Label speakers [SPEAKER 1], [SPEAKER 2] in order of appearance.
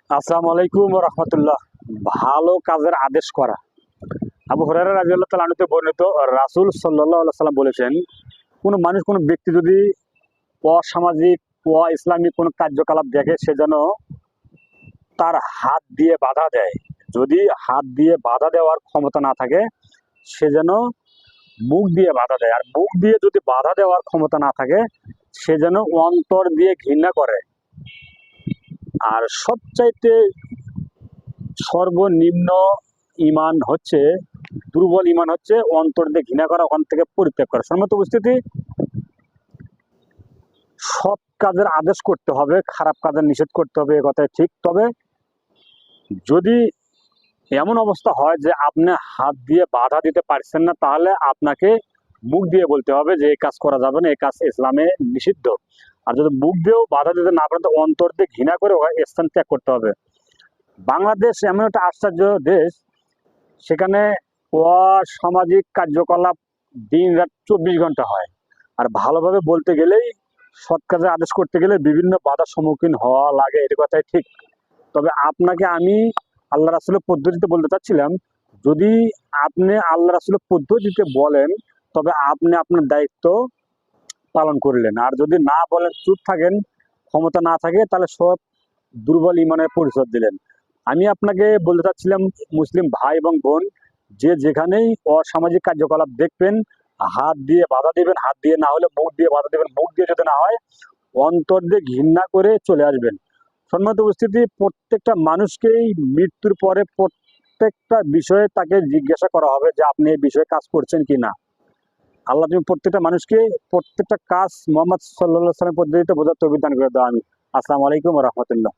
[SPEAKER 1] আসসালামু আলাইকুম ওয়া রাহমাতুল্লাহ। ভালো কাজের আদেশ করা। আবু হুরায়রা রাদিয়াল্লাহু তাআলা আনহু বর্ণিত, রাসূল সাল্লাল্লাহু আলাইহি সাল্লাম বলেছেন, কোনো মানুষ কোনো ব্যক্তি যদি অসামাজিক ইসলামিক কোনো কার্যকলাপ দেখে সে যেন তার হাত দিয়ে বাধা দেয়। যদি হাত দিয়ে বাধা দেওয়ার ক্ষমতা না থাকে সে যেন মুখ দিয়ে বাধা দেয়। আর মুখ দিয়ে যদি বাধা দেওয়ার ক্ষমতা না থাকে সে যেন অন্তর দিয়ে ঘৃণা করে। আর সবচাইতে সর্বনিম্ন ইমান হচ্ছে, দুর্বল ইমান হচ্ছে অন্তর দিয়ে ঘৃণা করা, ওখান থেকে পরিত্যাগ করা। সম্মত উপস্থিতি, সৎ কাজের আদেশ করতে হবে, খারাপ কাজের নিষেধ করতে হবে, এ কথাই ঠিক। তবে যদি এমন অবস্থা হয় যে আপনি হাত দিয়ে বাধা দিতে পারছেন না, তাহলে আপনাকে মুখ দিয়ে বলতে হবে যে এই কাজ করা যাবে না, এই কাজ ইসলামে নিষিদ্ধ। আর যদি মুখ দিয়েও বাধা দিতে না পারেন তো অন্তর দিয়ে ঘৃণা করে স্থান ত্যাগ করতে হবে। বাংলাদেশ এমন একটা আশ্চর্য দেশ, সেখানে অসামাজিক কার্যকলাপ দিন রাত 24 ঘন্টা হয়। আর ভালোভাবে বলতে গেলেই, সৎ কাজে আদেশ করতে গেলে বিভিন্ন বাধার সম্মুখীন হওয়া লাগে, এর কথাই ঠিক। তবে আপনাকে আমি আল্লাহ রাসূলের পদ্ধতিতে বলতে চাচ্ছিলাম, যদি আপনি আল্লাহ রাসূলের পদ্ধতিতে বলেন তবে আপনি আপনার দায়িত্ব পালন করলেন। আর যদি না বলেন, চুপ থাকেন, ক্ষমতা না থাকে, তাহলে সব দুর্বল ইমানের পরিচয় দিলেন। আমি আপনাকে বলতে চাচ্ছিলাম, মুসলিম ভাই এবং বোন, যে যেখানেই অসামাজিক কার্যকলাপ দেখবেন হাত দিয়ে বাধা দিবেন, হাত দিয়ে না হলে মুখ দিয়ে বাধা দিবেন, মুখ দিয়ে যদি না হয় অন্তর দিয়ে ঘৃণা করে চলে আসবেন। সম্মানিত উপস্থিতি, প্রত্যেকটা মানুষকেই মৃত্যুর পরে প্রত্যেকটা বিষয়ে তাকে জিজ্ঞাসা করা হবে যে আপনি এই বিষয়ে কাজ করছেন কি না। আল্লাহ তুমি প্রত্যেকটা মানুষকে প্রত্যেকটা কাজ মোহাম্মদ সাল্লাল্লাহু আলাইহি ওয়াসাল্লাম পদ্ধতিতে বোঝার তৌফিক দান করে দাও। আমি আসসালামু আলাইকুম ওয়া রাহমাতুল্লাহ।